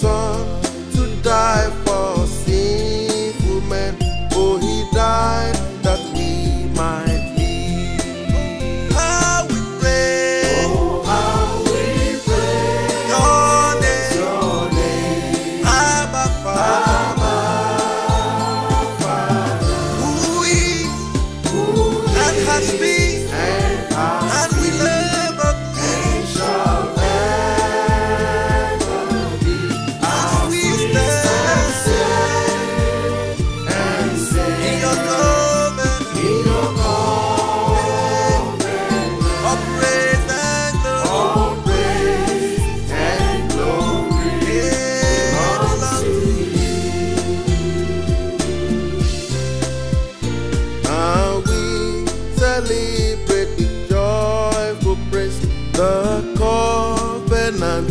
Son to die for sinful men. Oh, he died that we might live. How we pray, Oh, how we praise your name, your name, Abba Father, Father, who is who and has is been, and has and will been ever and shall ever be. As we stand and say, in your covenant in your covenant, of praise and glory. all praise and glory belongs to And we celebrate with joyful praise the covenant